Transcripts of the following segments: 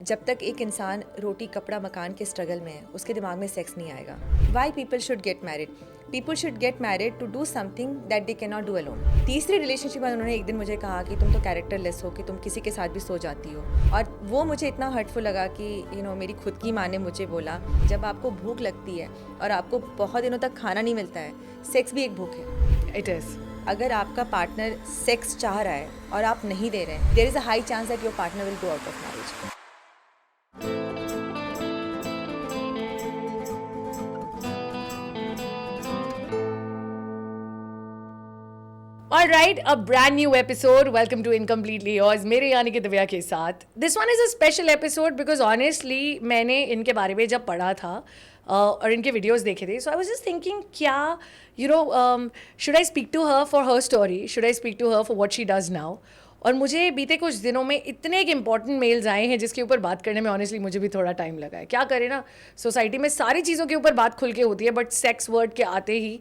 जब तक एक इंसान रोटी कपड़ा मकान के स्ट्रगल में है उसके दिमाग में सेक्स नहीं आएगा. Why people should get married? People should get married to do something that they can not do alone. तीसरे रिलेशनशिप में उन्होंने एक दिन मुझे कहा कि तुम तो कैरेक्टरलेस हो, कि तुम किसी के साथ भी सो जाती हो. और वो मुझे इतना हर्टफुल लगा कि मेरी खुद की माँ ने मुझे बोला, जब आपको भूख लगती है और आपको बहुत दिनों तक खाना नहीं मिलता है, सेक्स भी एक भूख है. It is. अगर आपका पार्टनर सेक्स चाह रहा है और आप नहीं दे रहे हैं, there is a high chance that your partner will go out of marriage. All right, a brand new episode. Welcome to Incompletely Yours. मेरे यानी कि दिव्या के साथ. This one is a special episode because honestly मैंने इनके बारे में जब पढ़ा था और इनके videos देखे थे, so I was just thinking क्या should I speak to her for her story? Should I speak to her for what she does now? और मुझे बीते कुछ दिनों में इतने एक इम्पॉर्टेंट मेल्स आए हैं जिसके ऊपर बात करने में ऑनेस्टली मुझे भी थोड़ा टाइम लगा है. क्या करें ना, सोसाइटी में सारी चीज़ों के ऊपर बात खुल के होती है, बट सेक्स वर्ड के आते ही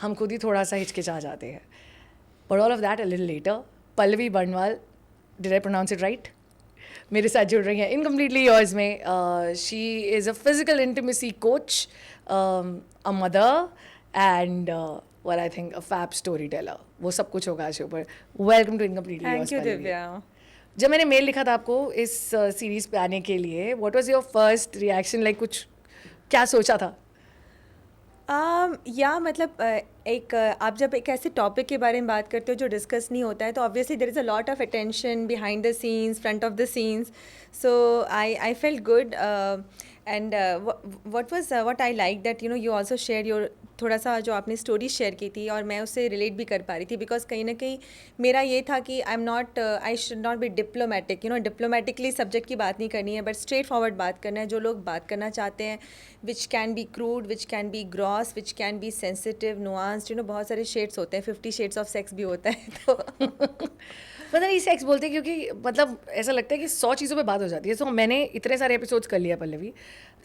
हम खुद ही थोड़ा सा हिचकिचा जाते हैं. But all of that a little later. Pallavi Barnwal, did I pronounce it right? मेरे साथ जुड़ रही हैं Incompletely Yours में. She is a physical intimacy coach, a mother, and what I think a fab storyteller. वो सब कुछ होगा आज ऊपर. Welcome to Incompletely Yours. Thank you Pallavi. Divya. जब मैंने मेल लिखा था आपको इस सीरीज पे आने के लिए, what was your first reaction? Like कुछ क्या सोचा था? मतलब आप जब एक ऐसे टॉपिक के बारे में बात करते हो जो डिस्कस नहीं होता है, तो obviously there is a lot of attention behind the scenes, front of the scenes. So I felt good. And what I like that you also share your, थोड़ा सा जो आपने स्टोरी शेयर की थी और मैं उससे रिलेट भी कर पा रही थी, बिकॉज कहीं ना कहीं मेरा ये था कि I should not be diplomatic. Diplomatically subject की बात नहीं करनी है, बट स्ट्रेट फॉरवर्ड बात करना है. जो लोग बात करना चाहते हैं, which can be crude, which can be gross, which can be sensitive, nuanced, बहुत सारे शेड्स होते हैं. 50 शेड्स ऑफ सेक्स भी होता है. तो पता नहीं सेक्स बोलते हैं क्योंकि मतलब ऐसा लगता है कि 100 चीज़ों पे बात हो जाती है. सो मैंने इतने सारे एपिसोड्स कर लिया पल्लवी.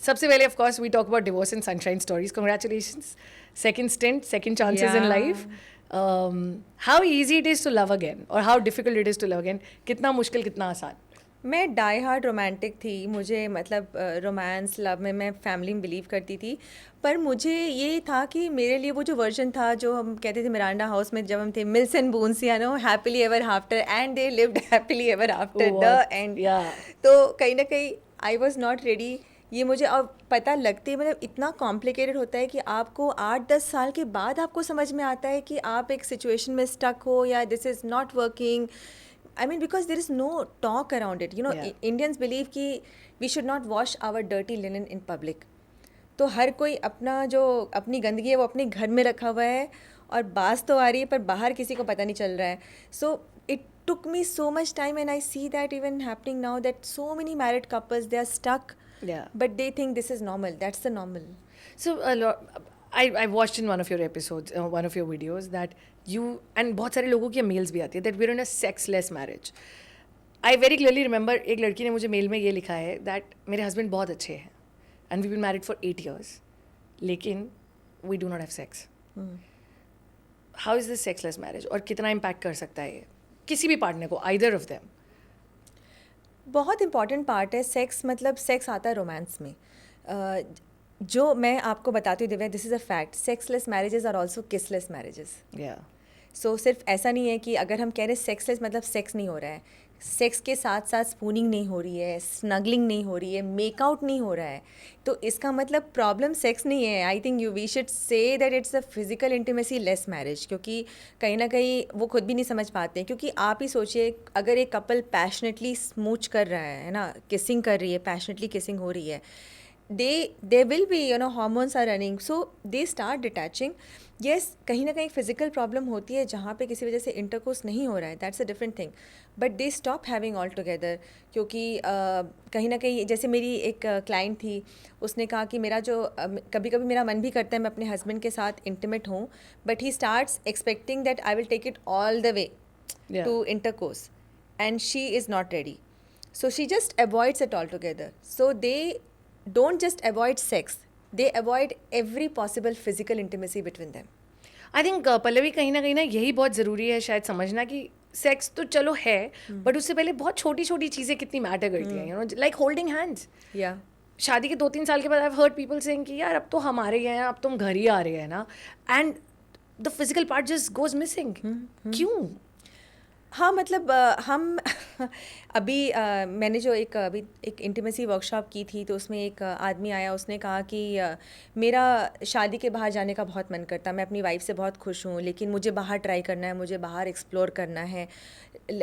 सबसे पहले of course we talk about divorce and sunshine stories. Congratulations, second stint, second chances in life. How easy it is to love again और how difficult it is to love again. कितना मुश्किल, कितना आसान? मैं डाई हार्ड रोमांटिक थी. मुझे मतलब romance love में मैं फैमिली में बिलीव करती थी. पर मुझे ये था कि मेरे लिए वो जो वर्जन था जो हम कहते थे मिरांडा हाउस में जब हम थे, mills and Boons, happily ever after and they lived happily ever after the end. तो कहीं ना कहीं आई वॉज नॉट रेडी. ये मुझे अब पता लगती है, मतलब इतना कॉम्प्लिकेटेड होता है कि आपको 8-10 साल के बाद आपको समझ में आता है कि आप एक सिचुएशन में स्टक हो या this is not working. I mean, because there is no talk around it. Indians believe कि we should not wash our dirty linen in public. तो हर कोई अपनी गंदगी है वो अपने घर में रखा हुआ है और बास तो आ रही है पर बाहर किसी को पता नहीं चल रहा है. So it took me so much time, and I see that even happening now, that so many married couples, they are stuck. Yeah. But they think this is normal. That's the normal. So I watched in one of your episodes, one of your videos that you, and बहुत सारे लोगों की mails भी आती है that we're in a sexless marriage. I very clearly remember एक लड़की ने मुझे मेल में ये लिखा है that मेरे हस्बैंड बहुत अच्छे हैं and we've been married for 8 years, लेकिन we do not have sex. How is this sexless marriage? और कितना impact कर सकता है ये किसी भी पार्टनर को, either of them? बहुत इंपॉर्टेंट पार्ट है सेक्स. मतलब सेक्स आता है रोमांस में. जो मैं आपको बताती हूँ Divya, this is a fact, sexless marriages are also kissless marriages. So सिर्फ ऐसा नहीं है कि अगर हम कह रहे हैं सेक्सलेस मतलब सेक्स नहीं हो रहा है. सेक्स के साथ साथ स्पूनिंग नहीं हो रही है, स्नगलिंग नहीं हो रही है, मेकआउट नहीं हो रहा है. तो इसका मतलब प्रॉब्लम सेक्स नहीं है. I think we should say that it's a physical intimacy less marriage. क्योंकि कहीं ना कहीं वो खुद भी नहीं समझ पाते हैं. क्योंकि आप ही सोचिए, अगर एक कपल पैशनेटली स्मूच कर रहा है ना, किसिंग कर रही है, पैशनेटली किसिंग हो रही है, they will be, hormones are running, so they start detaching. Yes, कहीं ना कहीं फिजिकल प्रॉब्लम होती है जहाँ पे किसी वजह से इंटरकोर्स नहीं हो रहा है, that's a different thing. But they stop having all together. क्योंकि कहीं ना कहीं जैसे मेरी एक क्लाइंट थी, उसने कहा कि मेरा जो कभी कभी मेरा मन भी करता है मैं अपने हस्बैंड के साथ इंटीमेट हूँ, but he starts expecting that I will take it all the way to intercourse, and she is not ready. So she just avoids it all together. So they don't just avoid sex, they avoid every possible physical intimacy between them. I think Pallavi कहीं ना यही बहुत ज़रूरी है शायद समझना कि sex तो चलो है, बट उससे पहले बहुत छोटी छोटी चीज़ें कितनी मैटर करती हैं, you know, like holding hands. या शादी के 2-3 साल के बाद आई हर्ड पीपल सेइंग कि यार अब तो हमारे हैं, अब तुम घर ही आ रहे हैं ना, and the physical part just goes missing. क्यों? हाँ मतलब हम अभी मैंने जो अभी एक इंटीमेसी वर्कशॉप की थी, तो उसमें एक आदमी आया, उसने कहा कि मेरा शादी के बाहर जाने का बहुत मन करता, मैं अपनी वाइफ से बहुत खुश हूँ, लेकिन मुझे बाहर ट्राई करना है, मुझे बाहर एक्सप्लोर करना है.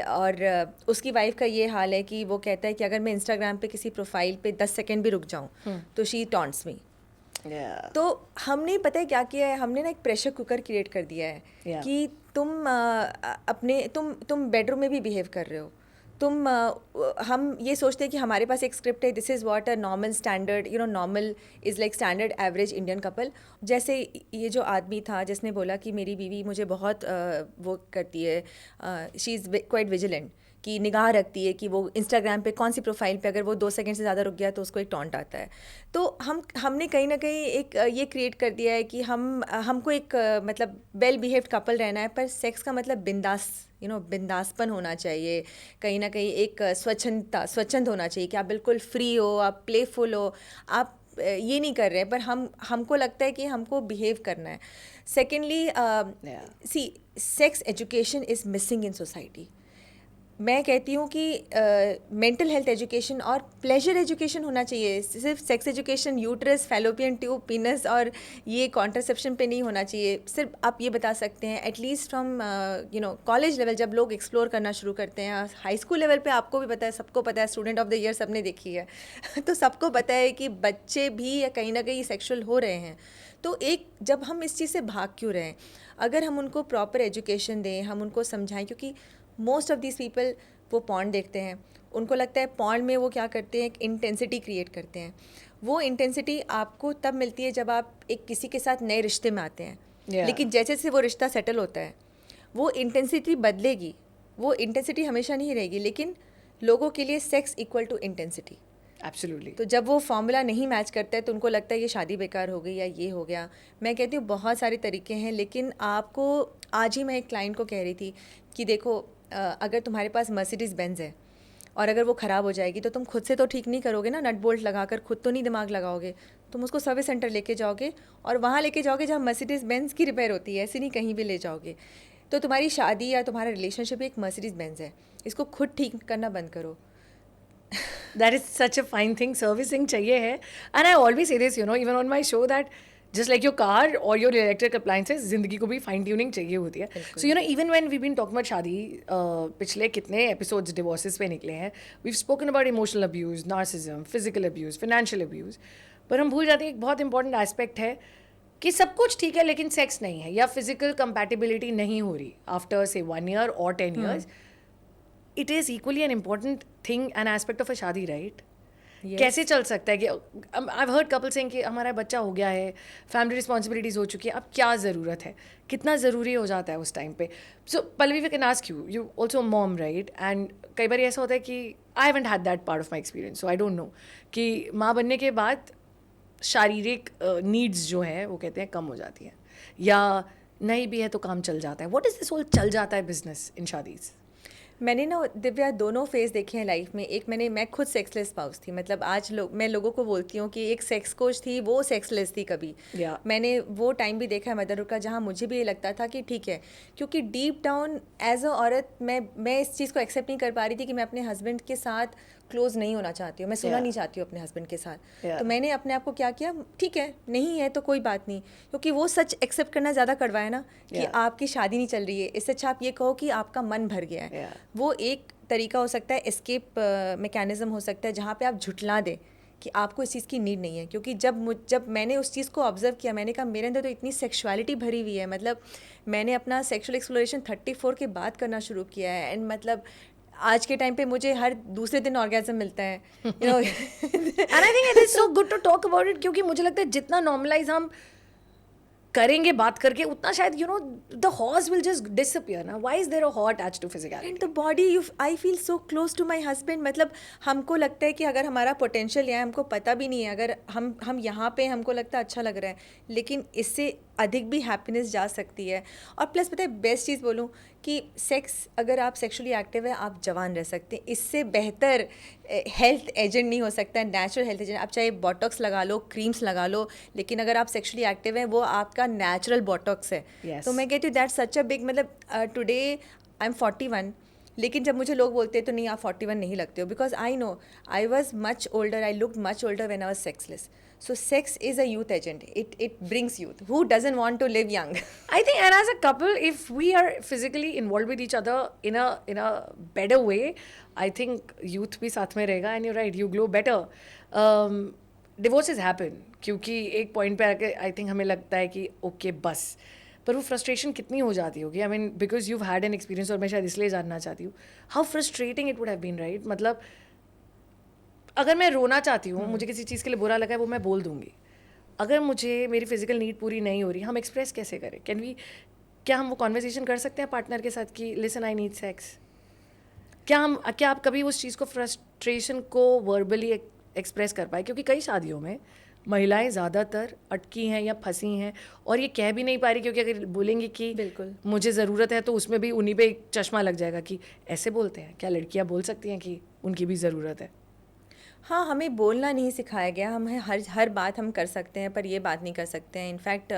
और उसकी वाइफ का ये हाल है कि वो कहता है कि अगर मैं इंस्टाग्राम पे किसी प्रोफाइल पे 10 सेकेंड भी रुक जाऊँ तो शी टॉन्ट्स मी. तो हमने पता है क्या किया है, हमने ना एक प्रेशर कुकर क्रिएट कर दिया है कि तुम बेडरूम में भी बिहेव कर रहे हो. हम ये सोचते हैं कि हमारे पास एक स्क्रिप्ट है, this is what a normal standard, you know, normal is like standard average Indian couple. जैसे ये जो आदमी था जिसने बोला कि मेरी बीवी मुझे बहुत वो करती है, शी इज़ क्वाइट विजिलेंट, कि निगाह रखती है कि वो इंस्टाग्राम पे कौन सी प्रोफाइल पे अगर वो 2 सेकंड से ज़्यादा रुक गया तो उसको एक टॉन्ट आता है. तो हमने कहीं ना कहीं एक ये क्रिएट कर दिया है कि हमको एक मतलब वेल बिहेव्ड कपल रहना है, पर सेक्स का मतलब बिंदास, यू नो, बिंदासपन होना चाहिए, कहीं ना कहीं एक स्वच्छंद होना चाहिए कि आप बिल्कुल फ्री हो, आप प्लेफुल हो, आप ये नहीं कर रहे हैं, पर हमको लगता है कि हमको बिहेव करना है. Secondly, see, sex education is missing in society. मैं कहती हूँ कि मेंटल हेल्थ एजुकेशन और प्लेजर एजुकेशन होना चाहिए. सिर्फ sex education uterus, fallopian tube, penis और ये कॉन्ट्रासेप्शन पे नहीं होना चाहिए. सिर्फ आप ये बता सकते हैं at least from you know college level, जब लोग एक्सप्लोर करना शुरू करते हैं. हाई स्कूल लेवल पे आपको भी पता है, सबको पता है, स्टूडेंट ऑफ द ईयर सबने देखी है तो सबको पता है कि बच्चे भी कहीं ना कहीं सेक्शुअल हो रहे हैं. तो जब हम इस चीज़ से भाग क्यों रहे हैं? अगर हम उनको प्रॉपर एजुकेशन दें, हम उनको समझाएं, क्योंकि मोस्ट ऑफ दिस पीपल वो पॉर्न देखते हैं, उनको लगता है पॉर्न में वो क्या करते हैं, एक इंटेंसिटी क्रिएट करते हैं. वो इंटेंसिटी आपको तब मिलती है जब आप एक किसी के साथ नए रिश्ते में आते हैं. लेकिन जैसे जैसे वो रिश्ता सेटल होता है वो इंटेंसिटी बदलेगी, वो इंटेंसिटी हमेशा नहीं रहेगी. लेकिन लोगों के लिए sex equal to intensity. Absolutely. तो जब वो फॉर्मूला नहीं मैच करता है तो उनको लगता है ये शादी बेकार हो गई या ये हो गया. मैं कहती हूँ बहुत सारे तरीके हैं, लेकिन आपको, आज ही मैं एक क्लाइंट को कह रही थी कि देखो, अगर तुम्हारे पास मर्सिडीज़ बेंज है और अगर वो ख़राब हो जाएगी तो तुम खुद से तो ठीक नहीं करोगे ना, नट बोल्ट लगाकर खुद तो नहीं दिमाग लगाओगे. तुम उसको सर्विस सेंटर लेके जाओगे और वहाँ लेके जाओगे जहाँ मर्सिडीज़ बेंज की रिपेयर होती है, ऐसे नहीं कहीं भी ले जाओगे. तो तुम्हारी शादी या तुम्हारा रिलेशनशिप एक मर्सिडीज़ बेंज है, इसको खुद ठीक करना बंद करो. That is such a fine thing. Servicing चाहिए है. And I always say this, you know, even on my show, that just like your car or your electric appliances, जिंदगी को भी fine tuning चाहिए होती है. So, you know, even when we've been talking about शादी, पिछले कितने episodes divorces पे निकले हैं, we've spoken about emotional abuse, narcissism, physical abuse, financial abuse. पर हम भूल जाते हैं एक बहुत important aspect है कि सब कुछ ठीक है लेकिन सेक्स नहीं है या फिजिकल कंपैटिबिलिटी नहीं हो रही आफ्टर से 1 year और 10 years. It is equally an important thing, an aspect of a शादी, right? Yes. कैसे चल सकता है कि I've heard couples saying कि हमारा बच्चा हो गया है, फैमिली रिस्पॉन्सिबिलिटीज़ हो चुकी है, अब क्या ज़रूरत है, कितना ज़रूरी हो जाता है उस टाइम पे. So Pallavi, we can ask you also mom, right? And कई बार ऐसा होता है कि I haven't had that part of my experience, so I don't know कि माँ बनने के बाद शारीरिक नीड्स जो हैं वो कहते हैं कम हो जाती हैं, या नहीं भी है तो काम चल जाता है. व्हाट इज़ दिस होल चल जाता है बिजनेस इन शादीज़? मैंने ना दिव्या दोनों फेज़ देखे हैं लाइफ में. एक मैं खुद सेक्सलेस स्पाउस थी, मतलब आज मैं लोगों को बोलती हूँ कि एक सेक्स कोच थी, वो सेक्सलेस थी कभी. मैंने वो टाइम भी देखा है मदरहुड का जहाँ मुझे भी ये लगता था कि ठीक है, क्योंकि डीप डाउन एज अ औरत मैं इस चीज़ को एक्सेप्ट नहीं कर पा रही थी कि मैं अपने हस्बैंड के साथ क्लोज नहीं होना चाहती हूँ, मैं सोना नहीं चाहती हूँ अपने हस्बैंड के साथ. तो मैंने अपने आप को क्या किया, ठीक है नहीं है तो कोई बात नहीं, क्योंकि वो सच एक्सेप्ट करना ज़्यादा कड़वा है ना कि आपकी शादी नहीं चल रही है. इससे अच्छा आप ये कहो कि आपका मन भर गया है. वो एक तरीका हो सकता है, एस्केप मैकेनिज्म हो सकता है, जहाँ पे आप झुठला दें कि आपको इस चीज़ की नीड नहीं है. क्योंकि जब मैंने उस चीज़ को ऑब्जर्व किया, मैंने कहा मेरे अंदर तो इतनी सेक्सुअलिटी भरी हुई है. मतलब मैंने अपना सेक्सुअल एक्सप्लोरेशन 34 के बाद करना शुरू किया है. एंड मतलब आज के टाइम पे मुझे हर दूसरे दिन ऑर्गेज़म मिलता है, you know. And I think it is so good to talk about it, क्योंकि मुझे लगता है जितना नॉर्मलाइज हम करेंगे बात करके उतना शायद, you know, the horse will just disappear ना. Why is there a whore attached to physicality? And the body, I feel so close to my husband. मतलब हमको लगता है कि अगर हमारा पोटेंशियल है, हमको पता भी नहीं है, अगर हम यहाँ पे हमको लगता है अच्छा लग रहा है, लेकिन इससे अधिक भी हैप्पीनेस जा सकती है। और प्लस पता है बेस्ट चीज़ बोलूँ कि सेक्स, अगर आप सेक्सुअली एक्टिव है आप जवान रह सकते हैं। इससे बेहतर हेल्थ एजेंट नहीं हो सकता है, नेचुरल हेल्थ एजेंट। आप चाहे बॉटॉक्स लगा लो, क्रीम्स लगा लो, लेकिन अगर आप सेक्सुअली एक्टिव हैं वो आपका नेचुरल बॉटॉक्स है। Yes. तो मैं कहती हूँ दैट्स सच अ बिग, मतलब टुडे आई एम 41, लेकिन जब मुझे लोग बोलते हैं तो नहीं आप 41 नहीं लगते हो, because I know I was much older, I look much older when I was sexless. So sex is a youth agent. It brings youth. Who doesn't want to live young? I think, and as a couple, if we are physically involved with each other in a better way, I think youth भी साथ में रहेगा, and you're right, you glow better. Divorces happen क्योंकि एक point पे आके I think हमें लगता है कि okay बस, पर वो फ्रस्ट्रेशन कितनी हो जाती होगी. I mean because you had an experience, और मैं शायद इसलिए जानना चाहती हूँ how frustrating it would have been, right? मतलब अगर मैं रोना चाहती हूँ, मुझे किसी चीज़ के लिए बुरा लगा है, वो मैं बोल दूंगी. अगर मुझे मेरी फिजिकल नीड पूरी नहीं हो रही, हम एक्सप्रेस कैसे करें? क्या हम वो कॉन्वर्सेशन कर सकते हैं पार्टनर के साथ कि लिसन आई नीड सेक्स? क्या आप कभी उस चीज़ को, फ्रस्ट्रेशन को वर्बली एक्सप्रेस कर पाए? क्योंकि कई शादियों में महिलाएं ज़्यादातर अटकी हैं या फंसी हैं और ये कह भी नहीं पा रही, क्योंकि अगर बोलेंगी कि बिल्कुल मुझे ज़रूरत है, तो उसमें भी उन्हीं पे एक चश्मा लग जाएगा कि ऐसे बोलते हैं क्या लड़कियां बोल सकती हैं कि उनकी भी ज़रूरत है? हाँ, हमें बोलना नहीं सिखाया गया। हम हर बात हम कर सकते हैं, पर ये बात नहीं कर सकते हैं। इनफैक्ट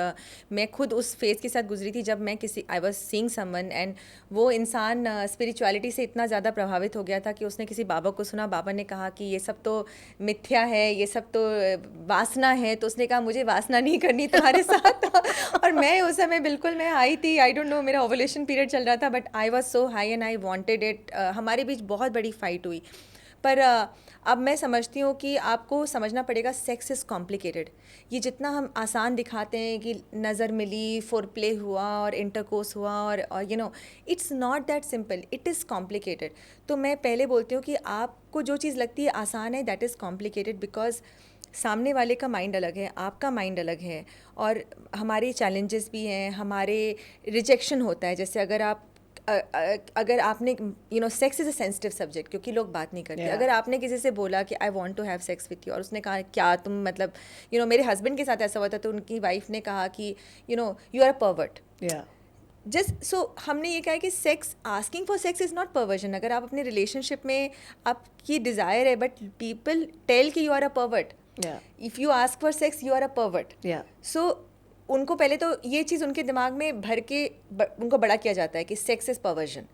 मैं खुद उस फेज़ के साथ गुजरी थी जब मैं I was seeing someone, and वो इंसान स्पिरिचुअलिटी से इतना ज़्यादा प्रभावित हो गया था कि उसने किसी बाबा को सुना, बाबा ने कहा कि ये सब तो मिथ्या है, ये सब तो वासना है। तो उसने कहा मुझे वासना नहीं करनी तुम्हारे साथ। और मैं उस समय बिल्कुल मैं आई थी, आई डोंट नो, मेरा ओवुलेशन पीरियड चल रहा था, but I was so high and I wanted it. हमारे बीच बहुत बड़ी फाइट हुई। पर अब मैं समझती हूँ कि आपको समझना पड़ेगा सेक्स इज़ कॉम्प्लिकेटेड। ये जितना हम आसान दिखाते हैं कि नज़र मिली, फोरप्ले हुआ और इंटरकोर्स हुआ, और you know it's not that simple, it is complicated. तो मैं पहले बोलती हूँ कि आपको जो चीज़ लगती है आसान है, दैट इज़ कॉम्प्लिकेटेड, बिकॉज सामने वाले का माइंड अलग है, आपका माइंड अलग है, और हमारे चैलेंजेस भी हैं, हमारे रिजेक्शन होता है। जैसे अगर आपने sex is a sensitive subject, क्योंकि लोग बात नहीं करते। अगर आपने किसी से बोला कि I want to have sex with you, और उसने कहा क्या तुम, मतलब मेरे हस्बैंड के साथ ऐसा हुआ था, तो उनकी वाइफ ने कहा कि you are a pervert. Just so हमने ये कहा है कि sex, asking for sex is not perversion. अगर आप अपने रिलेशनशिप में आपकी डिज़ायर है, बट पीपल टेल कि you are a pervert, if you ask for sex you are a pervert. So उनको पहले तो ये चीज़ उनके दिमाग में भर के उनको बड़ा किया जाता है कि सेक्स इज़ परवर्जन।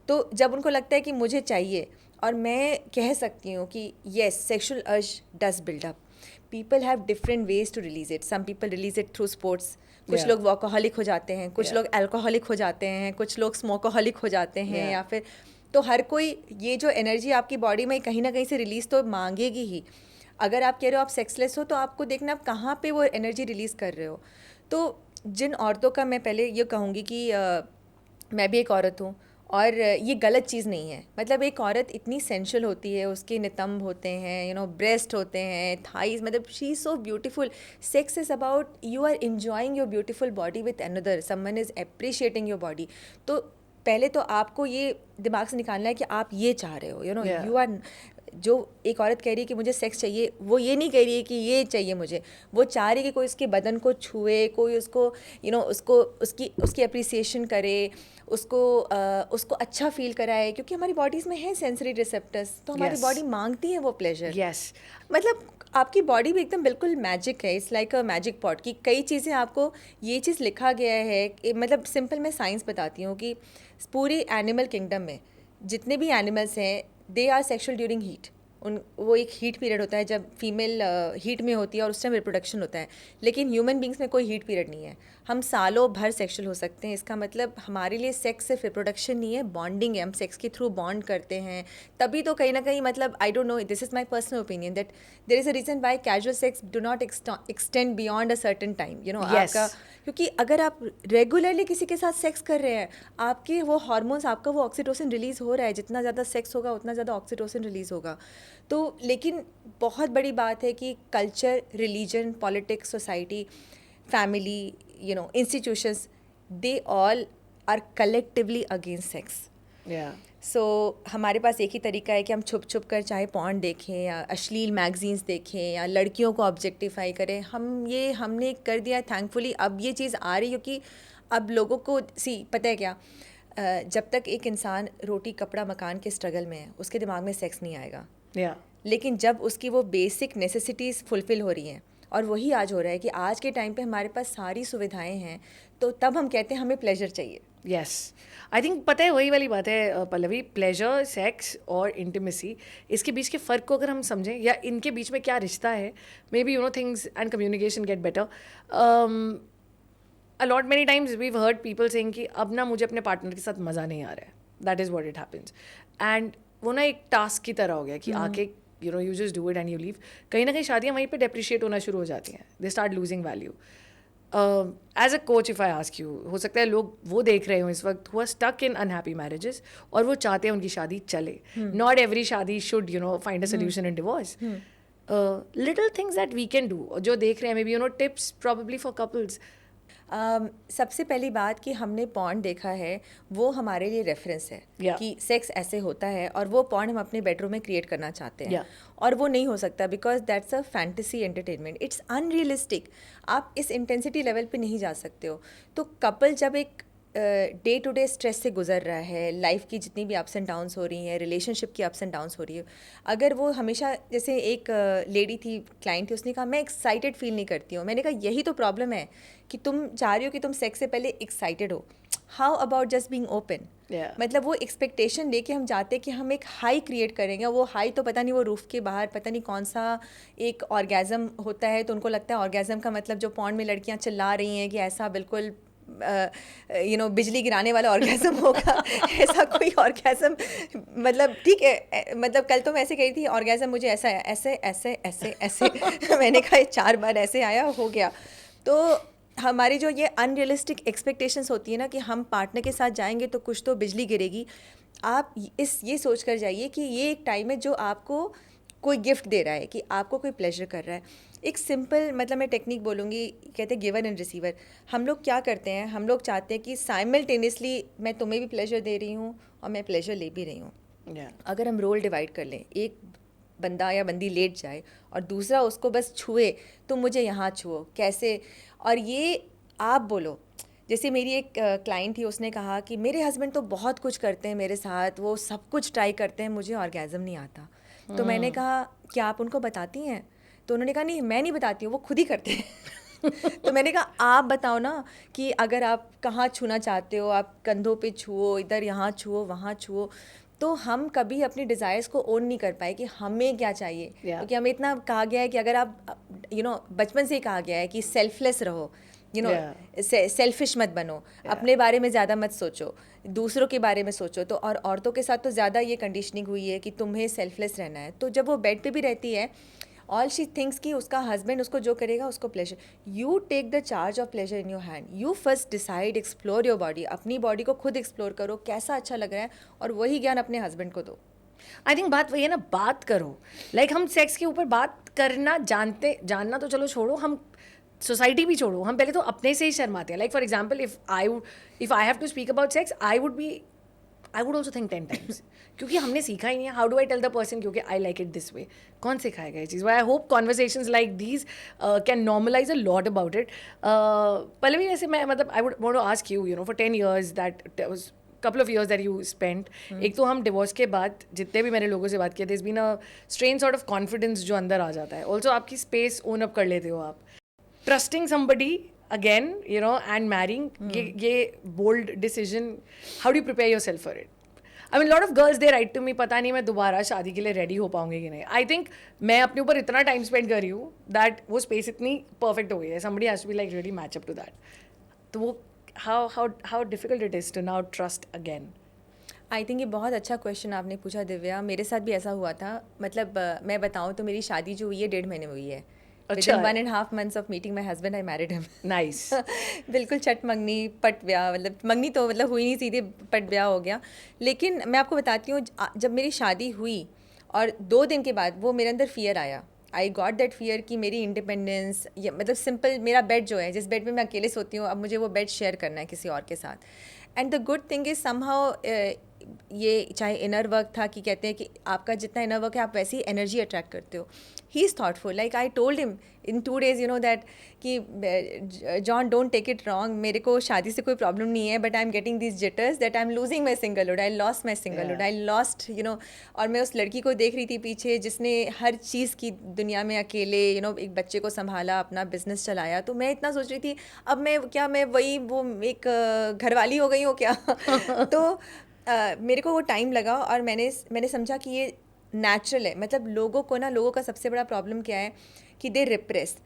तो जब उनको लगता है कि मुझे चाहिए, और मैं कह सकती हूँ कि yes, sexual urge does build up. People have different ways to release it. Some people release it through sports, कुछ लोग वॉकोहलिक हो जाते हैं, कुछ लोग अल्कोहलिक हो जाते हैं, कुछ लोग स्मोकोहलिक हो जाते हैं, या फिर तो हर कोई ये जो एनर्जी आपकी बॉडी में कहीं ना कहीं से रिलीज़ तो मांगेगी ही। अगर आप कह रहे हो आप सेक्सलेस हो, तो आपको देखना आप कहाँ पे वो एनर्जी रिलीज़ कर रहे हो। तो जिन औरतों का, मैं पहले ये कहूँगी कि मैं भी एक औरत हूँ, और ये गलत चीज़ नहीं है। मतलब एक औरत इतनी सेंशुअल होती है, उसके नितंब होते हैं, ब्रेस्ट होते हैं, थाइज, मतलब she is so beautiful. Sex is about you are enjoying your beautiful body with another, someone is appreciating your body. तो पहले तो आपको ये दिमाग से निकालना है कि आप ये चाह रहे हो, यू आर, जो एक औरत कह रही है कि मुझे सेक्स चाहिए, वो ये नहीं कह रही है कि ये चाहिए मुझे, वो चाह रही है कि कोई उसके बदन को छुए, कोई उसको उसको उसकी अप्रिसिएशन करे, उसको अच्छा फील कराए, क्योंकि हमारी बॉडीज़ में है सेंसरी रिसेप्टर्स, तो हमारी बॉडी मांगती है वो प्लेजर। मतलब आपकी बॉडी भी एकदम बिल्कुल मैजिक है, it's like a magic pot की कई चीज़ें आपको ये चीज़ लिखा गया है। मतलब सिंपल मैं साइंस बताती हूँ कि पूरी एनिमल किंगडम में जितने भी एनिमल्स हैं, they are sexual during heat. वो एक हीट पीरियड होता है जब फीमेल हीट में होती है, और उस टाइम रिप्रोडक्शन होता है। लेकिन ह्यूमन बींग्स में कोई हीट पीरियड नहीं है, हम सालों भर सेक्शुअल हो सकते हैं। इसका मतलब हमारे लिए सेक्स सिर्फ रिप्रोडक्शन नहीं है, बॉन्डिंग है। हम सेक्स के थ्रू बॉन्ड करते हैं, तभी तो कहीं ना कहीं, मतलब I don't know, this is my personal opinion that there is a reason why casual sex do not extend beyond a certain time, आपका, क्योंकि अगर आप रेगुलरली किसी के साथ सेक्स कर रहे हैं, आपके वो हार्मोन्स, आपका वो ऑक्सीटोसिन रिलीज़ हो रहा है। जितना ज़्यादा सेक्स होगा उतना ज़्यादा ऑक्सीटोसिन रिलीज़ होगा। तो लेकिन बहुत बड़ी बात है कि culture, religion, politics, society, family, institutions, they all are collectively against sex. So हमारे पास एक ही तरीका है कि हम छुप छुप कर चाहे पॉर्न देखें या अश्लील मैगजीन्स देखें या लड़कियों को ऑब्जेक्टिफाई करें, हमने कर दिया थैंकफुली। अब ये चीज़ आ रही है क्योंकि अब लोगों को पता है क्या, जब तक एक इंसान रोटी कपड़ा मकान के स्ट्रगल में है उसके दिमाग में सेक्स नहीं आएगा। लेकिन जब उसकी वो बेसिक नेसेसिटीज़ फुलफ़िल हो रही हैं, और वही आज हो रहा है कि आज के टाइम पे हमारे पास सारी सुविधाएं हैं, तो तब हम कहते हैं हमें प्लेजर चाहिए। यस, आई थिंक पता है वही वाली बात है पल्लवी, प्लेजर, सेक्स और इंटीमेसी, इसके बीच के फ़र्क को अगर हम समझें या इनके बीच में क्या रिश्ता है, maybe things and communication get better. A lot many times we've heard people saying कि अब ना मुझे अपने पार्टनर के साथ मज़ा नहीं आ रहा है, that is what it happens, and वो ना एक टास्क की तरह हो गया कि आके you just do it and you leave. कहीं ना कहीं शादियाँ वहीं पे डेप्रिशिएट होना शुरू हो जाती हैं, they start losing value. As a coach, if I ask you, हो सकता है लोग वो देख रहे हो इस वक्त who are stuck in unhappy marriages और वो चाहते हैं उनकी शादी चले. Not every शादी should find a solution in divorce. Little things that we can do, जो देख रहे हैं maybe tips probably for couples. सबसे पहली बात कि हमने पॉर्न देखा है वो हमारे लिए रेफरेंस है कि सेक्स ऐसे होता है, और वो पॉर्न हम अपने बेडरूम में क्रिएट करना चाहते हैं और वो नहीं हो सकता because that's a fantasy entertainment, it's unrealistic. आप इस इंटेंसिटी लेवल पे नहीं जा सकते हो। तो कपल जब एक डे टू डे स्ट्रेस से गुजर रहा है, लाइफ की जितनी भी अप्स एंड डाउन्स हो रही हैं, रिलेशनशिप की अप्स एंड डाउन्स हो रही है, अगर वो हमेशा, जैसे एक लेडी थी, क्लाइंट थी, उसने कहा मैं एक्साइटेड फील नहीं करती हूँ। मैंने कहा यही तो प्रॉब्लम है कि तुम चाह रही हो कि तुम सेक्स से पहले एक्साइटेड हो। How about just being open? मतलब वो एक्सपेक्टेशन लेके हम जाते कि हम एक हाई क्रिएट करेंगे, वो हाई तो पता नहीं वो रूफ के बाहर पता नहीं कौन सा एक ऑर्गेज़म होता है, तो उनको लगता है ऑर्गेज़म का मतलब जो पॉर्न में लड़कियाँ चिल्ला रही हैं कि ऐसा बिल्कुल बिजली गिराने वाला ऑर्गेज़म होगा। ऐसा कोई ऑर्गेज़म, मतलब ठीक है, मतलब कल तो मैं ऐसे कह रही थी ऑर्गेज़म मुझे ऐसा है, ऐसे ऐसे ऐसे ऐसे मैंने कहा 4 बार ऐसे आया, हो गया। तो हमारी जो ये अनरियलिस्टिक एक्सपेक्टेशंस होती है ना कि हम पार्टनर के साथ जाएंगे तो कुछ तो बिजली गिरेगी, आप ये सोच कर जाइए कि ये एक टाइम है जो आपको कोई गिफ्ट दे रहा है, कि आपको कोई प्लेजर कर रहा है। एक सिंपल, मतलब मैं टेक्निक बोलूँगी, कहते हैं गिवर एंड रिसीवर। हम लोग क्या करते हैं, हम लोग चाहते हैं कि साइमल्टेनियसली मैं तुम्हें भी प्लेजर दे रही हूँ और मैं प्लेजर ले भी रही हूँ। अगर हम रोल डिवाइड कर लें, एक बंदा या बंदी लेट जाए और दूसरा उसको बस छुए, तो मुझे यहाँ छुओ कैसे, और ये आप बोलो। जैसे मेरी एक क्लाइंट थी, उसने कहा कि मेरे हस्बैंड तो बहुत कुछ करते हैं मेरे साथ, वो सब कुछ ट्राई करते हैं, मुझे ऑर्गेज़म नहीं आता। तो मैंने कहा क्या आप उनको बताती हैं? तो उन्होंने कहा नहीं, मैं नहीं बताती हूँ, वो खुद ही करते हैं। तो मैंने कहा आप बताओ ना कि अगर आप कहाँ छूना चाहते हो, आप कंधों पे छुओ, इधर यहाँ छुओ, वहाँ छुओ। तो हम कभी अपनी डिज़ायर्स को ओन नहीं कर पाए कि हमें क्या चाहिए, क्योंकि हमें इतना कहा गया है कि अगर आप बचपन से ही कहा गया है कि सेल्फलेस रहो, सेल्फिश मत बनो, अपने बारे में ज़्यादा मत सोचो, दूसरों के बारे में सोचो। तो और औरतों के साथ तो ज़्यादा ये कंडीशनिंग हुई है कि तुम्हें सेल्फलेस रहना है। तो जब वो बेड पे भी रहती है, ऑल शी थिंक्स कि उसका हस्बैंड उसको जो करेगा उसको pleasure. You take the charge of pleasure in your hand, you first decide, explore your body, अपनी बॉडी को खुद एक्सप्लोर करो, कैसा अच्छा लग रहा है, और वही ज्ञान अपने हस्बैंड को दो। आई थिंक बात वही है ना, बात करो। लाइक हम सेक्स के ऊपर बात करना जानना तो चलो छोड़ो, हम सोसाइटी भी छोड़ो, हम पहले तो अपने से ही शर्माते हैं। Like for example, if I have to speak about sex, I would also think 10 times, क्योंकि हमने सीखा ही नहीं है। How do I tell the person क्योंकि I like it this way? कौन सिखाएगा ये चीज़? I hope conversations like these can normalise a lot about it. Pallavi, वैसे मैं मतलब I would want to ask you for 10 years that was couple of years that you spent, एक तो हम डिवोर्स के बाद जितने भी मैंने लोगों से बात किया, there's been a strange sort of confidence जो अंदर आ जाता है। ऑल्सो आपकी स्पेस ओन अप कर लेते हो आप, trusting somebody again, and marrying, ये bold decision, how do you prepare yourself for it? I mean, lot of girls they write to me, पता नहीं मैं दोबारा शादी के लिए रेडी हो पाऊंगी कि नहीं। आई थिंक मैं अपने ऊपर इतना टाइम स्पेंड कर रही हूँ दैट वो स्पेस इतनी परफेक्ट हो गई है, somebody has to be like really match up to that। तो वो how difficult it is to now trust again? I think ये बहुत अच्छा क्वेश्चन आपने पूछा दिव्या। मेरे साथ भी ऐसा हुआ था। मतलब मैं बताऊँ तो मेरी शादी जो हुई है 1.5 महीने हुई है। अच्छा, 1.5 months of meeting my husband, I married him. Nice. बिल्कुल चट मंगनी पट ब्याह, मतलब मंगनी तो मतलब हुई नहीं, सीधे पट ब्याह हो गया। लेकिन मैं आपको बताती हूँ, जब मेरी शादी हुई और 2 दिन के बाद वो मेरे अंदर फियर आया। आई गॉट दैट फियर कि मेरी इंडिपेंडेंस, मतलब सिंपल मेरा बेड जो है, जिस बेड में मैं अकेले सोती हूँ, अब मुझे वो बेड शेयर करना है किसी और के साथ। And the good thing is somehow ये चाहे इनर वर्क था कि कहते हैं कि आपका जितना इनर वर्क है आप वैसी एनर्जी अट्रैक्ट करते हो. He is thoughtful. Like I told him in 2 days that कि John don't take it wrong, मेरे को शादी से कोई प्रॉब्लम नहीं है, but I am getting this jitters that I am losing my singlehood. I lost my singlehood. I lost और मैं उस लड़की को देख रही थी पीछे जिसने हर चीज़ की दुनिया में अकेले एक बच्चे को संभाला, अपना बिजनेस चलाया. तो मैं इतना सोच रही थी अब मैं वही वो एक घरवाली हो गई हूँ क्या. तो मेरे को वो टाइम लगा और मैंने समझा कि ये नेचुरल है. मतलब लोगों का सबसे बड़ा प्रॉब्लम क्या है कि they repress.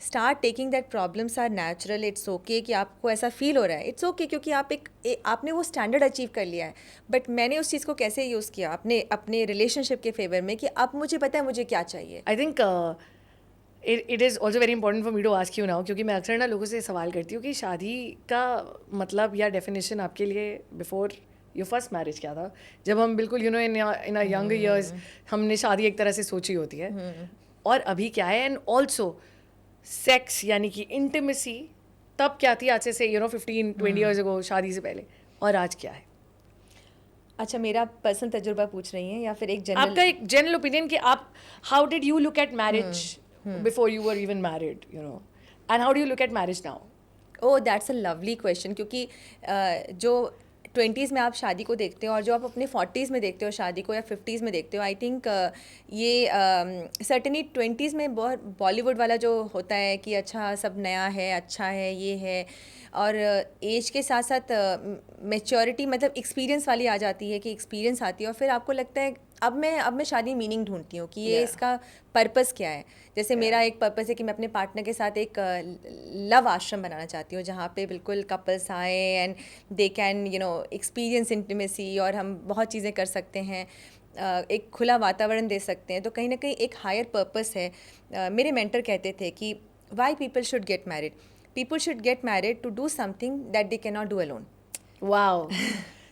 Start taking that problems are natural. It's okay कि आपको ऐसा फील हो रहा है. इट्स ओके क्योंकि आपने वो स्टैंडर्ड अचीव कर लिया है. बट मैंने उस चीज़ को कैसे यूज़ किया अपने रिलेशनशिप के फेवर में कि अब मुझे पता है मुझे क्या चाहिए. I think it is also very important for me to ask you now, क्योंकि मैं अक्सर ना लोगों से सवाल करती हूँ कि शादी का मतलब या डेफिनेशन आपके लिए बिफोर योर फर्स्ट मैरिज क्या था. जब हम बिल्कुल इन अ यंग ईयर्स हमने शादी एक तरह से सोची होती है, और अभी क्या है. एंड ऑल्सो सेक्स यानी कि इंटिमेसी तब क्या थी आज से 15-20 ईयर्स अगो, शादी से पहले, और आज क्या है. अच्छा, मेरा पर्सनल तजुर्बा पूछ रही हैं या फिर एक जनरल? आपका एक जनरल ओपिनियन कि आप how did you look at marriage before you were even married, and how do you look at marriage now? Oh, that's a lovely question. क्योंकि जो 20s में आप शादी को देखते हो और जो आप अपने 40s में देखते हो शादी को या 50s में देखते हो, आई थिंक ये सर्टनली 20s में बहुत बॉलीवुड वाला जो होता है कि अच्छा सब नया है, अच्छा है, ये है. और एज के साथ साथ मैच्योरिटी मतलब एक्सपीरियंस वाली आ जाती है कि एक्सपीरियंस आती है और फिर आपको लगता है अब मैं शादी मीनिंग ढूंढती हूँ कि ये इसका पर्पस क्या है. जैसे मेरा एक पर्पस है कि मैं अपने पार्टनर के साथ एक लव आश्रम बनाना चाहती हूँ जहाँ पे बिल्कुल कपल्स आए and they can experience intimacy, और हम बहुत चीज़ें कर सकते हैं, एक खुला वातावरण दे सकते हैं. तो कहीं ना कहीं एक हायर पर्पस है. मेरे मेंटर कहते थे कि Y people should get married. People should get married to do something that they cannot do alone. Wow.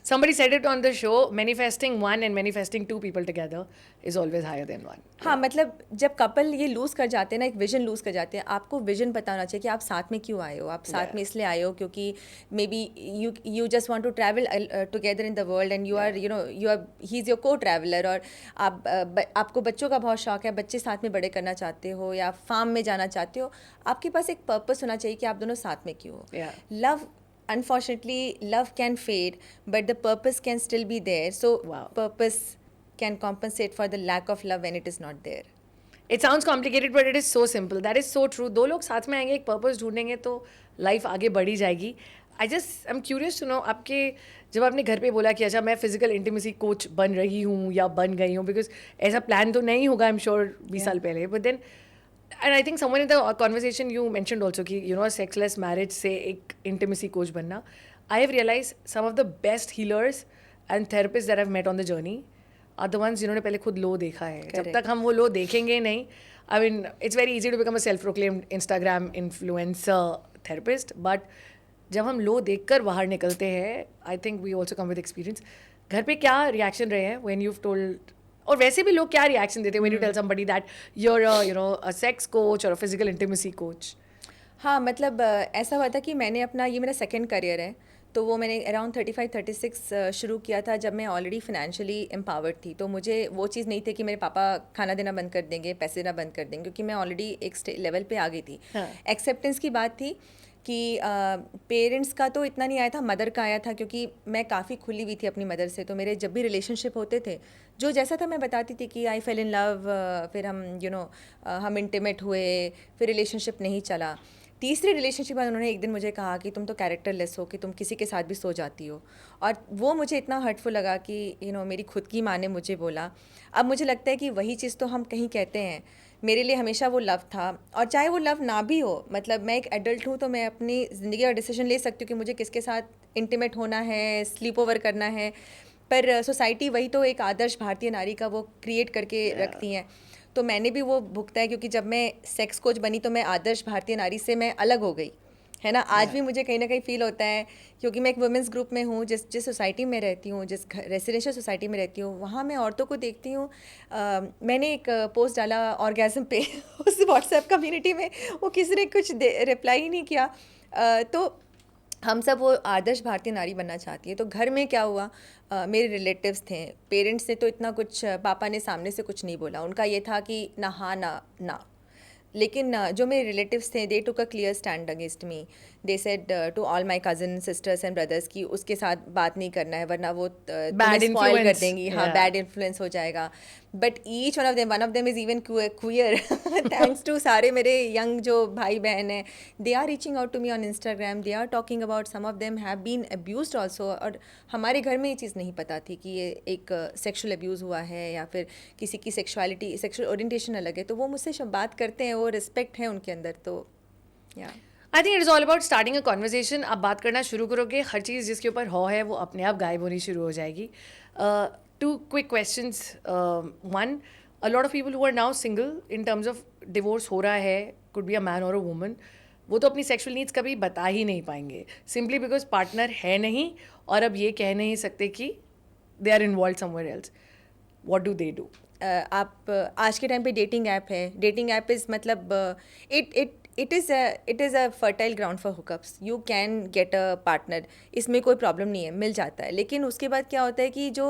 Somebody said it on the show, manifesting one and manifesting two people together is always higher than one. हाँ, मतलब जब couple ये loose कर जाते हैं ना, एक vision loose कर जाते हैं, आपको विजन पता होना चाहिए कि आप साथ में क्यों आए हो. आप साथ में इसलिए आए हो क्योंकि maybe you just want to travel together in the world and you are he is your co traveller. और आपको बच्चों का बहुत शौक है, बच्चे साथ में बड़े करना चाहते हो या फार्म में जाना चाहते हो. आपके पास एक पर्पस होना चाहिए कि आप दोनों साथ में क्यों हो. Love, unfortunately, love can fade, but the purpose can still be there. So purpose can compensate for the lack of love when it is not there. It sounds complicated, but it is so simple. That is so true. दो लोग साथ में आएंगे, एक purpose ढूंढेंगे तो life आगे बढ़ी जाएगी. I am curious to know, आपके जब आपने घर पे बोला कि अच्छा मैं फिजिकल इंटीमेसी कोच बन रही हूँ या बन गई हूँ, बिकॉज ऐसा प्लान तो नहीं होगा आई एम श्योर 20 साल पहले, but then and I think someone in the conversation you mentioned also कि a sexless marriage से एक intimacy coach बनना. I have realized some of the best healers and therapists that I've met on the journey are the ones जिन्होंने पहले खुद लो देखा है. जब तक हम वो लो देखेंगे नहीं, I mean it's very easy to become a self-proclaimed Instagram influencer therapist, but जब हम लो देखकर बाहर निकलते हैं, I think we also come with experience. घर पे क्या reaction रहे हैं when you've told, और वैसे भी लोग क्या रिएक्शन देते हैं when you tell somebody that you're a sex coach or a physical intimacy coach? हाँ, मतलब ऐसा हुआ था कि मैंने अपना, ये मेरा सेकंड करियर है, तो वो मैंने अराउंड 35-36 शुरू किया था जब मैं ऑलरेडी फाइनेंशियली एम्पावर्ड थी. तो मुझे वो चीज़ नहीं थी कि मेरे पापा खाना देना बंद कर देंगे, पैसे देना बंद कर देंगे, क्योंकि मैं ऑलरेडी एक लेवल पे आ गई थी. एक्सेप्टेंस की बात थी कि पेरेंट्स का तो इतना नहीं आया था, मदर का आया था, क्योंकि मैं काफ़ी खुली हुई थी अपनी मदर से. तो मेरे जब भी रिलेशनशिप होते थे, जो जैसा था मैं बताती थी कि आई फेल इन लव, फिर हम हम इंटीमेट हुए, फिर रिलेशनशिप नहीं चला. तीसरे रिलेशनशिप में उन्होंने एक दिन मुझे कहा कि तुम तो कैरेक्टरलेस हो, कि तुम किसी के साथ भी सो जाती हो. और वो मुझे इतना हर्टफुल लगा कि मेरी खुद की माँ ने मुझे बोला. अब मुझे लगता है कि वही चीज़ तो हम कहीं कहते हैं, मेरे लिए हमेशा वो लव था. और चाहे वो लव ना भी हो, मतलब मैं एक एडल्ट हूँ तो मैं अपनी ज़िंदगी का डिसीजन ले सकती हूँ कि मुझे किसके साथ इंटीमेट होना है, स्लीप ओवर करना है. पर सोसाइटी वही तो एक आदर्श भारतीय नारी का वो क्रिएट करके रखती हैं. तो मैंने भी वो भुगता है, क्योंकि जब मैं सेक्स कोच बनी तो मैं आदर्श भारतीय नारी से मैं अलग हो गई, है ना. आज भी मुझे कहीं ना कहीं फील होता है, क्योंकि मैं एक वुमेंस ग्रुप में हूँ, जिस सोसाइटी में रहती हूँ, जिस रेसिडेंशियल सोसाइटी में रहती हूँ, वहाँ मैं औरतों को देखती हूँ. मैंने एक पोस्ट डाला ऑर्गेज़म पे उस व्हाट्सएप कम्युनिटी में, वो किसी ने कुछ रिप्लाई ही नहीं किया. तो हम सब वो आदर्श भारतीय नारी बनना चाहती है। तो घर में क्या हुआ, मेरे रिलेटिव्स थे, पेरेंट्स ने तो इतना कुछ, पापा ने सामने से कुछ नहीं बोला, उनका ये था कि ना हाँ ना ना। लेकिन जो मेरे रिलेटिव्स थे, they took a clear stand against me. They said to all my cousin sisters and brothers कि उसके साथ बात नहीं करना है, वरना वो तुम्हें स्पॉइल कर देंगी, हाँ बैड इन्फ्लुएंस हो जाएगा। But each one of them is even queer thanks to सारे मेरे यंग जो भाई बहन हैं, they are reaching out to me on Instagram, they are talking about, some of them have been abused also. और हमारे घर में ये चीज़ नहीं पता थी कि ये एक सेक्शुअल अब्यूज़ हुआ है या फिर किसी की सेक्सुअलिटी, सेक्शुअल ओरिएंटेशन अलग है। तो वो मुझसे बात करते हैं, वो रिस्पेक्ट है उनके अंदर। तो या आई think it is all about starting a conversation. आप बात करना शुरू करोगे, हर चीज़ जिसके ऊपर हो है वो अपने आप गायब होनी शुरू हो जाएगी। Two quick questions. One, a lot of people who are now single, in terms of divorce हो रहा है, कुड बी अ मैन और अ वुमन, वो तो अपनी सेक्शुअल नीड्स कभी बता ही नहीं पाएंगे, सिंपली बिकॉज पार्टनर है नहीं और अब ये कह नहीं सकते कि they are involved somewhere else. What do they do? आप आज के टाइम पे डेटिंग ऐप है, डेटिंग ऐप इज़ मतलब it is a fertile ground for hookups. You can get a partner, इसमें कोई प्रॉब्लम नहीं है, मिल जाता है। लेकिन उसके बाद क्या होता है कि जो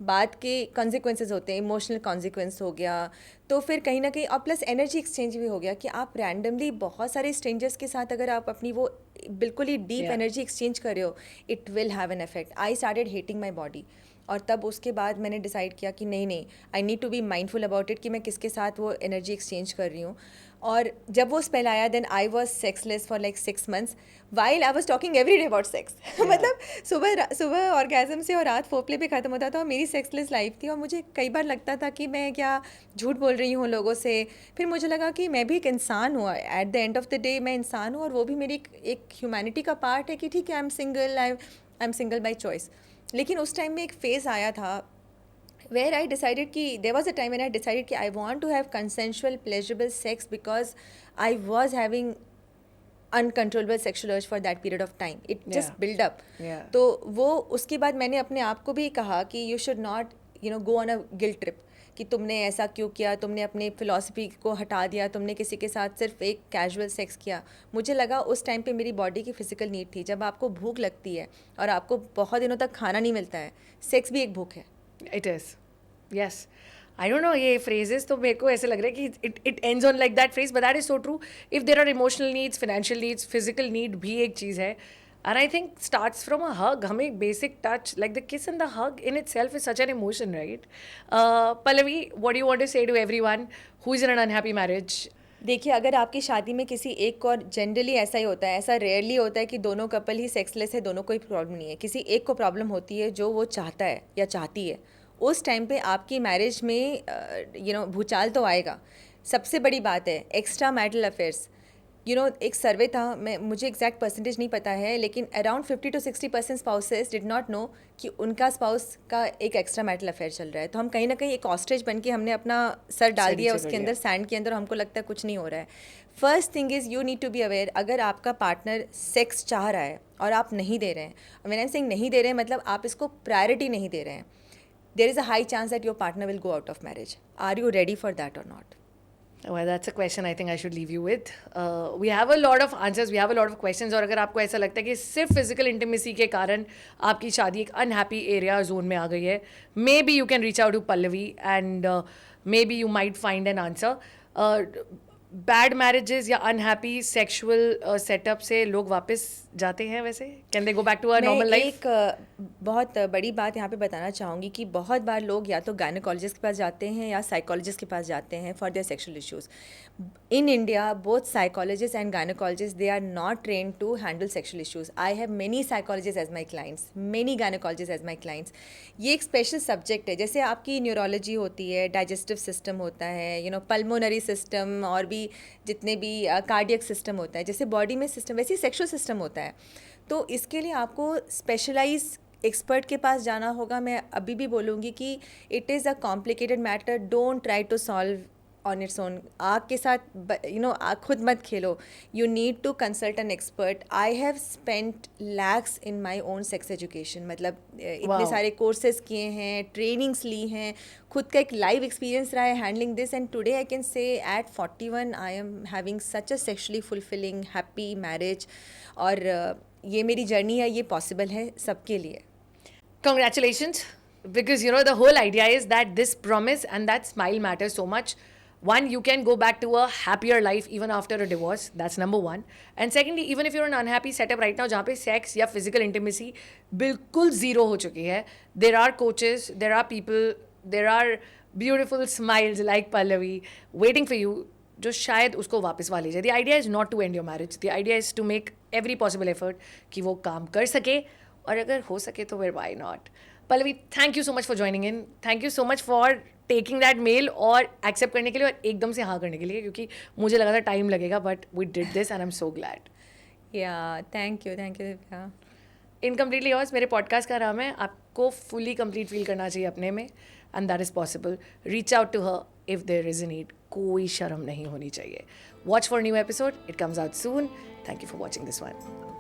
बात के कॉन्सिक्वेंसेज होते हैं, इमोशनल कॉन्सिक्वेंस हो गया, तो फिर कहीं ना कहीं, और प्लस एनर्जी एक्सचेंज भी हो गया कि आप रैंडमली बहुत सारे स्ट्रेंजर्स के साथ अगर आप अपनी वो बिल्कुल ही डीप एनर्जी एक्सचेंज कर रहे हो, it will have an effect. I started hating my body, और तब उसके बाद मैंने डिसाइड किया कि नहीं, I need to be mindful about it कि मैं किसके साथ वो एनर्जी एक्सचेंज कर रही हूँ। और जब वो स्पेल आया, then I was sexless for like 6 months while I was talking every day about sex. मतलब सुबह ऑर्गेजम से और रात फोरप्ले पे ख़त्म होता था, और मेरी सेक्सलेस लाइफ थी। और मुझे कई बार लगता था कि मैं क्या झूठ बोल रही हूँ लोगों से। फिर मुझे लगा कि मैं भी एक इंसान हूँ, at the end of the day मैं इंसान हूँ, और वो भी मेरी एक ह्यूमैनिटी का पार्ट है कि ठीक है, I am single by choice. लेकिन उस टाइम में एक फेज़ आया था where I decided कि there was a time when I decided कि I want to have consensual pleasurable sex because I was having uncontrollable sexual urge for that period of time. It just build up. तो वो उसके बाद मैंने अपने आप को भी कहा कि you should not go on a guilt trip कि तुमने ऐसा क्यों किया, तुमने अपनी फ़िलॉसफी को हटा दिया, तुमने किसी के साथ सिर्फ एक कैजुअल सेक्स किया। मुझे लगा उस टाइम पे मेरी बॉडी की फ़िज़िकल नीड थी। जब आपको भूख लगती है और आपको बहुत दिनों तक खाना नहीं मिलता है, सेक्स भी एक भूख है। It is, yes. I don't know, ये फ्रेजेस तो मेरे को ऐसे लग रहा है कि it ends on like that phrase, but that is so true. If there are emotional needs, financial needs, physical need भी एक चीज़ है, and I think starts from a hug. हमें basic touch like the kiss and the hug in itself is such an emotion, right? Pallavi, what do you want to say to everyone who is in an unhappy marriage? देखिए, अगर आपकी शादी में किसी एक को, और जनरली ऐसा ही होता है, ऐसा रेयरली होता है कि दोनों कपल ही सेक्सलेस है, दोनों को ही प्रॉब्लम नहीं है, किसी एक को प्रॉब्लम होती है जो वो चाहता है या चाहती है, उस टाइम पे आपकी मैरिज में भूचाल तो आएगा। सबसे बड़ी बात है एक्स्ट्रा मैरिटल अफेयर्स। एक सर्वे था, मुझे एग्जैक्ट परसेंटेज नहीं पता है, लेकिन around 50 to 60% spouses did not know कि उनका स्पाउस का एक एक्स्ट्रा मैरिटल अफेयर चल रहा है। तो हम कहीं ना कहीं एक ऑस्ट्रिच बन के हमने अपना सर डाल दिया उसके अंदर, सैंड के अंदर, हमको लगता है कुछ नहीं हो रहा है। First thing is you need to be aware, अगर आपका पार्टनर सेक्स चाह रहा है और आप नहीं दे रहे हैं, व्हेन आई एम सेइंग नहीं दे रहे हैं मतलब आप इसको प्रायोरिटी नहीं दे रहे हैं, there is a high chance that your partner will go out of marriage. Are you ready for that और not? Well, that's a question I think I should leave you with. We have a lot of answers, we have a lot of questions, और अगर आपको ऐसा लगता है कि सिर्फ physical intimacy के कारण आपकी शादी एक अनहैप्पी एरिया जोन में आ गई है, maybe you can reach out to Pallavi and maybe you might find an answer. Bad marriages या अनहैप्पी सेक्शुअल सेटअप से लोग वापस जाते हैं वैसे? Can they go back to a normal life? एक बहुत बड़ी बात यहाँ पे बताना चाहूँगी कि बहुत बार लोग या तो गायनेकोलॉजिस्ट के पास जाते हैं या साइकोलॉजिस्ट के पास जाते हैं for their sexual issues. In India both psychologist and gynaecologist they are not trained to handle sexual issues. I have many psychologist as my clients, many gynaecologist as my clients. ये एक special subject है, जैसे आपकी neurology होती है, digestive system होता है, pulmonary system, और भी जितने भी कार्डियक सिस्टम होता है, जैसे बॉडी में सिस्टम वैसे ही सेक्शुअल सिस्टम होता है। तो इसके लिए आपको स्पेशलाइज एक्सपर्ट के पास जाना होगा। मैं अभी भी बोलूँगी कि it is a complicated matter, don't try to solve on its own. आग के साथ आग खुद मत खेलो, you need to consult an expert. I have spent lakhs in my own sex education, मतलब इतने सारे कोर्सेज किए हैं, ट्रेनिंग्स ली हैं, खुद का एक लाइव एक्सपीरियंस रहा है handling this, and today I can say at 41 I am having such a sexually fulfilling happy marriage. और ये मेरी जर्नी है, ये पॉसिबल है सबके लिए. Congratulations, because you know the whole idea is that this promise and that smile matters so much. One, you can go back to a happier life even after a divorce. That's number one. And secondly, even if you're in an unhappy setup right now, जहाँ पे sex या physical intimacy बिल्कुल zero हो चुकी है, there are coaches, there are people, there are beautiful smiles like Pallavi waiting for you, जो शायद उसको वापस वाले जाए. The idea is not to end your marriage. The idea is to make every possible effort कि वो काम कर सके, और अगर हो सके तो फिर why not. Pallavi, thank you so much for joining in. Thank you so much for taking that mail और accept करने के लिए और एकदम से हाँ करने के लिए, क्योंकि मुझे लगा था टाइम लगेगा, but we did this and I'm so glad. Yeah, thank you Divya. Incompletely Yours मेरे पॉडकास्ट का नाम है. आपको फुली कंप्लीट फील करना चाहिए अपने में, and that is possible. Reach out to her if there is a need. कोई शर्म नहीं होनी चाहिए. Watch for new episode. It comes out soon. Thank you for watching this one.